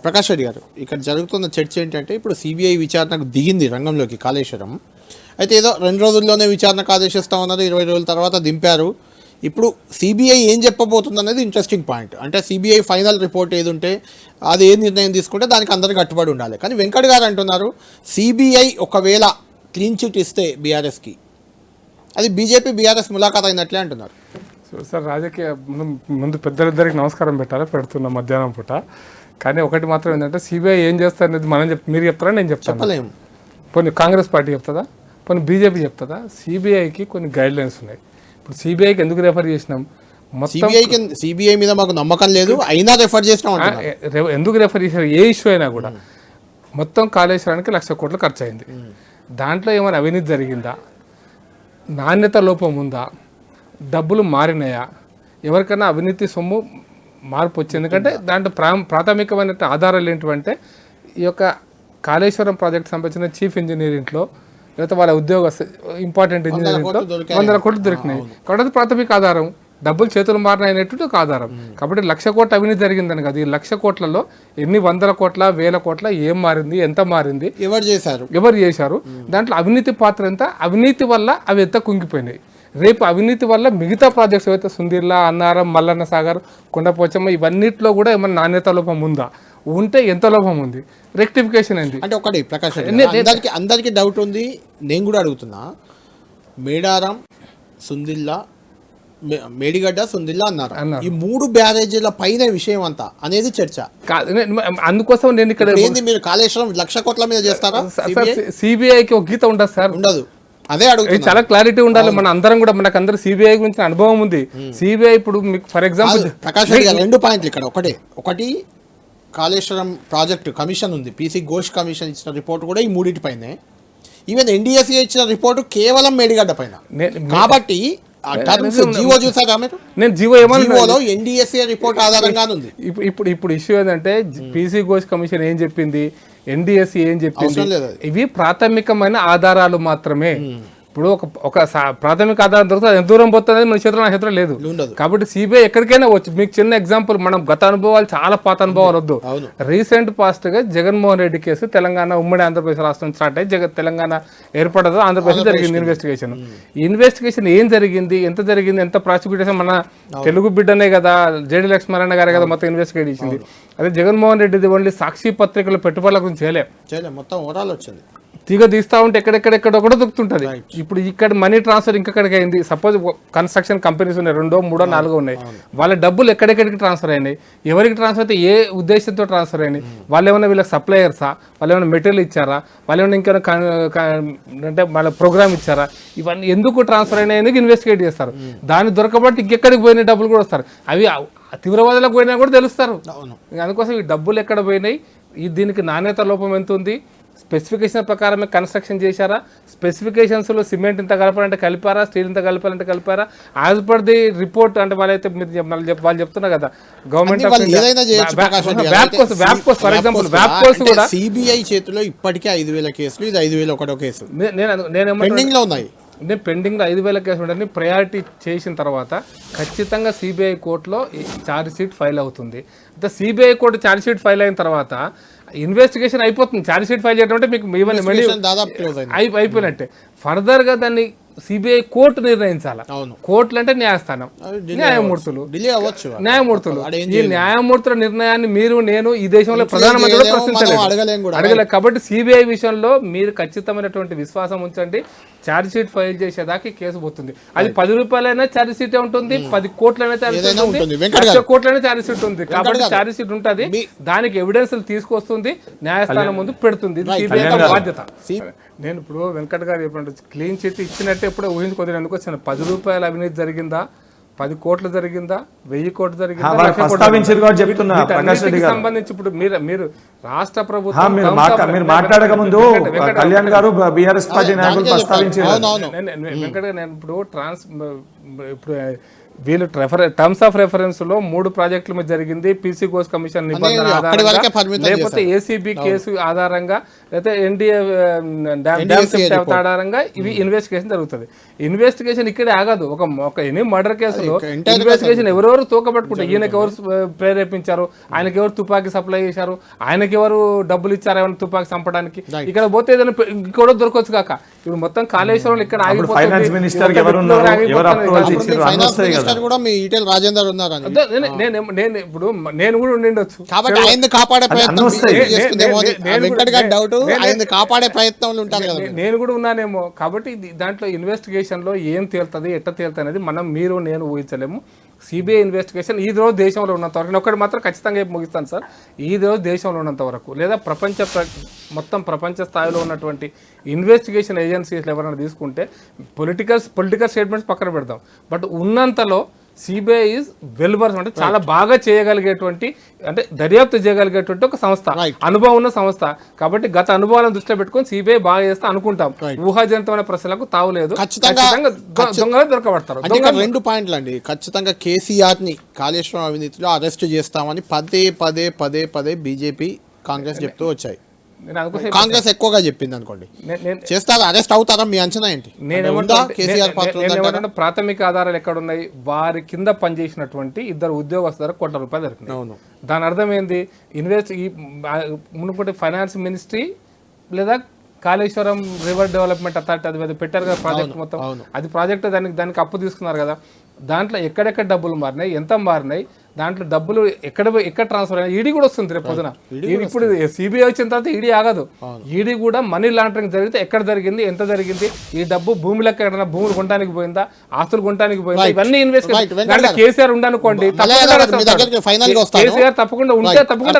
ప్రకాష్ రెడ్డి గారు, ఇక్కడ జరుగుతున్న చర్చ ఏంటంటే ఇప్పుడు సిబిఐ విచారణకు దిగింది రంగంలోకి కాళేశ్వరం. అయితే ఏదో 2 రోజుల్లోనే విచారణకు ఆదేశిస్తా ఉన్నారు, 20 రోజుల తర్వాత దింపారు. ఇప్పుడు సిబిఐ ఏం చెప్పబోతుంది అనేది ఇంట్రెస్టింగ్ పాయింట్. అంటే సిబిఐ ఫైనల్ రిపోర్ట్ ఏది ఉంటే అది ఏ నిర్ణయం తీసుకుంటే దానికి అందరికీ కట్టుబడి ఉండాలి. కానీ వెంకట్ గారు అంటున్నారు సిబిఐ ఒకవేళ క్లీన్ చిట్ ఇస్తే బీఆర్ఎస్కి అది బీజేపీ బీఆర్ఎస్ ములాఖాత్ అయినట్లే అంటున్నారు. సార్ రాజకీయ ముందు పెద్దలిద్దరికి నమస్కారం పెడుతున్నా మధ్యాహ్నం పూట. కానీ ఒకటి మాత్రం ఏంటంటే సిబిఐ ఏం చేస్తారు అనేది మీరు చెప్తారా నేను చెప్తాను? చెప్పలేము. కొన్ని కాంగ్రెస్ పార్టీ చెప్తుందా, కొన్ని బీజేపీ చెప్తుందా? సిబిఐకి కొన్ని గైడ్ లైన్స్ ఉన్నాయి. ఇప్పుడు సిబిఐకి ఎందుకు రెఫర్ చేసినాం? సిబిఐ మీద మాకు నమ్మకం లేదు, అయినా రెఫర్ చేసినాం. ఎందుకు రెఫర్ చేసినారు? ఏ ఇష్యూ అయినా కూడా మొత్తం కాళేశ్వరానికి 1,00,000 కోట్లు ఖర్చు అయింది. దాంట్లో ఏమైనా అవినీతి జరిగిందా, నాణ్యత లోపం ఉందా, డబ్బులు మారినాయా, ఎవరికైనా అవినీతి సొమ్ము మార్పు వచ్చింది? ఎందుకంటే దాంట్లో ప్రాథమికమైన ఆధారాలు ఏంటంటే ఈ యొక్క కాళేశ్వరం ప్రాజెక్ట్ సంబంధించిన చీఫ్ ఇంజనీరింగ్లో లేకపోతే వాళ్ళ ఉద్యోగ ఇంపార్టెంట్ ఇంజనీరింగ్లో 100 కోట్లు దొరికినాయి. కాబట్టి ప్రాథమిక ఆధారం, డబ్బులు చేతులు మారినటువంటి ఒక ఆధారం. కాబట్టి 1,00,000 కోట్ల అవినీతి జరిగిందని కదా. ఈ 1,00,000 కోట్లలో ఎన్ని 100 కోట్ల 1000 కోట్ల ఏం మారింది, ఎంత మారింది, ఎవరు చేశారు, దాంట్లో అవినీతి పాత్ర ఎంత, అవినీతి వల్ల అవి ఎంత కుంగిపోయినాయి. రేపు అవినీతి వల్ల మిగతా ప్రాజెక్ట్స్ ఏవైతే సుందీర్లా, అన్నారం, మల్లన్న సాగర్, కొండపోచమ్మ ఇవన్నిట్లో కూడా ఏమైనా నాణ్యత లోపం ఉందా, ఉంటే ఎంత లోపం ఉంది, రెక్టిఫికేషన్ ఏంటి అంటే ఒకటి ప్రకాష్ అందరికీ డౌట్ ఉంది. నేను కూడా అడుగుతున్నా, మేడారం, సుందిల్లా, మేడిగడ్డ, సుందిల్లా అన్నారు. ఈ 3 బ్యారేజీల పైన విషయం అంతా అనేది చర్చ. అందుకోసం నేను ఇక్కడ మీరు కాళేశ్వరం 1,00,000 కోట్ల మీద చేస్తారా? సిబిఐకి ఒక గీత ఉండదు సార్, ఉండదు. అదే అడుగు, చాలా క్లారిటీ ఉండాలి. మన అందరం కూడా, మనకు అందరూ సిబిఐ గురించి అనుభవం ఉంది. సిబిఐ ఇప్పుడు మీకు ఫర్ ఎగ్జాంపుల్ ప్రకాష్ రెడ్డి గారు 2 పాయింట్లు ఇక్కడ. ఒకటి కాళేశ్వరం ప్రాజెక్టు కమిషన్ ఉంది, పీసీ ఘోష్ కమిషన్ ఇచ్చిన రిపోర్ట్ కూడా ఈ 3 పైనే. ఈవెన్ ఎన్డీఎస్ఏ ఇచ్చిన రిపోర్టు కేవలం మేడిగడ్డ పైన. కాబట్టి జీవో చూసారా మీరు? నేను జీవో ఏమో ఎన్డీఎస్ఏ రిపోర్ట్ ఆధారంగా ఉంది. ఇప్పుడు ఇష్యూ ఏంటంటే పీసీ ఘోష్ కమిషన్ ఏం చెప్పింది, ఎన్డీఎస్సీ ఏం చెప్పింది, ఇవి ప్రాథమికమైన ఆధారాలు మాత్రమే. ఇప్పుడు ఒక ప్రాథమిక ఆధారం దొరుకుతుంది, ఎంత దూరం పోతుంది మన చేతిలో లేదు. కాబట్టి సిబిఐ ఎక్కడికైనా వచ్చు. మీకు చిన్న ఎగ్జాంపుల్, మనం గత అనుభవాలు, చాలా పాత అనుభవాలు వద్దు. రీసెంట్ పాస్ట్ గా జగన్మోహన్ రెడ్డి కేసు తెలంగాణ ఉమ్మడి ఆంధ్రప్రదేశ్ రాష్ట్రం స్టార్ట్ అయ్యి తెలంగాణ ఏర్పడదు, ఆంధ్రప్రదేశ్ జరిగింది ఇన్వెస్టిగేషన్. ఇన్వెస్టిగేషన్ ఏం జరిగింది, ఎంత ప్రాసిక్యూషన్, మన తెలుగు బిడ్డనే కదా, జేడి లక్ష్మీనారాయణ గారే కదా మొత్తం ఇన్వెస్టిగేట్ చేసింది. అదే జగన్మోహన్ రెడ్డిది ఓన్లీ సాక్షి పత్రికల పెట్టుబడుల గురించి చేయలే, మొత్తం ఓవరాల్ వచ్చింది. తీగ తీస్తా ఉంటే ఎక్కడెక్కడెక్కడో కూడా దొరుకుతుంటుంది. ఇప్పుడు ఇక్కడ మనీ ట్రాన్స్ఫర్ ఇంకెక్కడికి అయింది. సపోజ్ కన్స్ట్రక్షన్ కంపెనీస్ ఉన్నాయి, 2, 3, 4 ఉన్నాయి. వాళ్ళ డబ్బులు ఎక్కడెక్కడికి ట్రాన్స్ఫర్ అయినాయి, ఎవరికి ట్రాన్స్ఫర్ అయితే ఏ ఉద్దేశంతో ట్రాన్స్ఫర్ అయినాయి, వాళ్ళు ఏమైనా వీళ్ళకి సప్లయర్సా, వాళ్ళు ఏమైనా మెటీరియల్ ఇచ్చారా, వాళ్ళు ఏమైనా ఇంకేమైనా అంటే వాళ్ళ ప్రోగ్రామ్ ఇచ్చారా, ఇవన్నీ ఎందుకు ట్రాన్స్ఫర్ అయినాయి ఎందుకు ఇన్వెస్టిగేట్ చేస్తారు. దాన్ని దొరకబట్టి ఇంకెక్కడికి పోయిన డబ్బులు కూడా వస్తారు. అవి తీవ్రవాదులకు పోయినా కూడా తెలుస్తారు. అందుకోసం ఈ డబ్బులు ఎక్కడ పోయినాయి, దీనికి నాణ్యత లోపం ఎంత ఉంది, స్పెసిఫికేషన్ ప్రకారమే కన్స్ట్రక్షన్ చేశారా, స్పెసిఫికేషన్స్లో సిమెంట్ ఇంత కలపాలంటే కలిపారా, స్టీల్ ఇంత కలపాలంటే కలిపారా, యాజ్ పర్ ది రిపోర్ట్. అంటే వాళ్ళైతే వాళ్ళు చెప్తున్నారు కదా గవర్నమెంట్ కూడా సిబిఐ చేతిలో ఇప్పటికే 5,000 కేసులు, ఇది 5,001 కేసు. నేను పెండింగ్లో 5,000 కేసులు ఉండని ప్రయారిటీ చేసిన తర్వాత ఖచ్చితంగా సిబిఐ కోర్టులో ఛార్జ్ షీట్ ఫైల్ అవుతుంది. అంటే CBI court charge sheet file అయిన తర్వాత ఇన్వెస్టిగేషన్ అయిపోతుంది. ఛార్జ్ షీట్ ఫైల్ చేయడం అంటే మీకు అయిపోయినట్టే. ఫర్దర్గా దాన్ని సిబిఐ కోర్టు నిర్ణయించాలి. కోర్టులు అంటే న్యాయస్థానం, న్యాయమూర్తులు. ఈ న్యాయమూర్తుల నిర్ణయాన్ని మీరు, నేను, ఈ దేశంలో ప్రధానమంత్రి కూడా ప్రశ్నించలేదు. కాబట్టి సిబిఐ విషయంలో మీరు ఖచ్చితమైనటువంటి విశ్వాసం ఉంచండి. ఛార్జ్ షీట్ ఫైల్ చేసేదాకా కేసు పోతుంది. అది 10 రూపాయలైనా ఛార్జ్ షీట్ ఉంటుంది, 10 కోట్లైనా ఛార్జ్ షీట్ ఉంటుంది, 1,00,000 కోట్లైనా ఛార్జ్ షీట్ ఉంది. కాబట్టి ఛార్జ్ షీట్ ఉంటుంది, దానికి ఎవిడెన్స్ తీసుకొస్తుంది, న్యాయస్థానం ముందు పెడుతుంది. సిబిఐ బాధ్యత. నేను ఇప్పుడు వెంకట్ గారు చెప్పినట్టు క్లీన్ చిట్ ఇచ్చినట్టే ఎప్పుడో ఊహించుకోలేదు. ఎందుకు వచ్చిన 10 రూపాయల అవినీతి జరిగిందా, 10 కోట్లు జరిగిందా, 1000 కోట్లు జరిగిందా, సంబంధించి ఇప్పుడు మీరు రాష్ట్ర ప్రభుత్వం మీరు మాట్లాడక ముందు కళ్యాణ్ గారు బీఆర్ఎస్ పార్టీ నాయకులు ప్రస్తావించారు. వెంకట్ గారు, నేను ఇప్పుడు వీళ్ళు టర్మ్స్ ఆఫ్ రెఫరెన్స్ లో 3 ప్రాజెక్టుల మీద జరిగింది, పీసీ కోర్స్ కమిషన్ నిబంధన అక్కడి ఆధారంగా, వరకే పరిమితం లేకపోతే ఏసీబీ కేసు ఆధారంగా, లేకపోతే ఎన్డీఏ ఆధారంగా ఇవి ఇన్వెస్టిగేషన్ జరుగుతుంది. ఇన్వెస్టిగేషన్ ఇక్కడే ఆగదు. ఒక ఎనీ మర్డర్ కేసులో ఇన్వెస్టిగేషన్ ఎవరెవరు తోకబట్టుకుంటారు, ఈయనకి ఎవరు ప్రేరేపించారు, ఆయనకి ఎవరు తుపాకీ సప్లై చేశారు, ఆయనకి ఎవరు డబ్బులు ఇచ్చారు ఏమైనా తుపాకీ చంపడానికి, ఇక్కడ పోతే ఏదైనా ఇంకోటి దొరకొచ్చు కాక. ఇప్పుడు మొత్తం కాళేశ్వరం ఇక్కడ ఫైనాన్స్ మినిస్టర్ కూడా మీ ఈటెల రాజేందర్ ఉన్నారు నేను కూడా ఉండిండొచ్చు. కాబట్టి ఆయన కాపాడే ప్రయత్నం వెంకట్ గారి డౌట్, ఆయన కాపాడే ప్రయత్నంలో ఉంటారు కదా. నేను కూడా ఉన్నానేమో. కాబట్టి దాంట్లో ఇన్వెస్టిగేషన్ లో ఏం తేలుతుంది, ఎట్లా తేలుతుంది అనేది మనం మీరు నేను ఊహించలేము. సిబిఐ ఇన్వెస్టిగేషన్ ఈ రోజు దేశంలో ఉన్నంత వరకు, నేను ఒకటి మాత్రం ఖచ్చితంగా ముగిస్తాను సార్, ఈ రోజు దేశంలో ఉన్నంత వరకు లేదా మొత్తం ప్రపంచ స్థాయిలో ఉన్నటువంటి ఇన్వెస్టిగేషన్ ఏజెన్సీస్ ఎవరైనా తీసుకుంటే పొలిటికల్ స్టేట్మెంట్స్ పక్కన పెడదాం, బట్ ఉన్నంతలో సిబిఐ ఈజ్ వెల్వర్స్, అంటే చాలా బాగా చేయగలిగేటువంటి, అంటే దర్యాప్తు చేయగలిగేటువంటి ఒక సంస్థ, అనుభవం ఉన్న సంస్థ. కాబట్టి గత అనుభవాలను దృష్టిలో పెట్టుకొని సిబిఐ బాగా చేస్తా అనుకుంటాం. ఊహాజనితమైన ప్రశ్నలకు తావులేదు, దొంగలు దొరకబడతారు. 2 పాయింట్లు అండి. ఖచ్చితంగా కేసీఆర్ ని కాళేశ్వరం అవినీతిలో అరెస్ట్ చేస్తామని పదే బీజేపీ కాంగ్రెస్ చెప్తూ వచ్చాయి. కాంగ్రెస్ ఎక్కువగా చెప్పింది అనుకోండి, చేస్తారా, అరెస్ట్ అవుతారా, మీ అంచనా ఏంటి? నేనేమంటే ప్రాథమిక ఆధారాలు ఎక్కడున్నాయి, వారి కింద పనిచేసినటువంటి 2 ఉద్యోగస్తులకు ₹1 కోట్ల దొరికినాయి. దాని అర్థం ఏంది, మునుపటి ఫైనాన్స్ మినిస్ట్రీ లేదా కాళేశ్వరం రివర్ డెవలప్మెంట్ అథారిటీ అది పెట్టారు కదా ప్రాజెక్ట్ మొత్తం, అది ప్రాజెక్ట్ దానికి అప్పు తీసుకున్నారు కదా, దాంట్లో ఎక్కడెక్కడ డబ్బులు మారినాయి, ఎంత మారినాయి, దాంట్లో డబ్బులు ఎక్కడ ట్రాన్స్ఫర్ అయినా ఈడీ కూడా వస్తుంది రేపు పొద్దున. ఇప్పుడు సిబిఐ వచ్చిన తర్వాత ఈడీ ఆగదు, ఈడీ కూడా మనీ లాండరింగ్ జరిగితే ఎక్కడ జరిగింది, ఎంత జరిగింది, ఈ డబ్బు భూమిలోకి ఎక్కడైనా భూములు కొనడానికి పోయిందా, ఆస్తులు కొనడానికి పోయిందా, ఇవన్నీ ఇన్వెస్టిగేషన్. కేసీఆర్ ఉండనుకోండి, కేసీఆర్ తప్పకుండా ఉంటే తప్పకుండా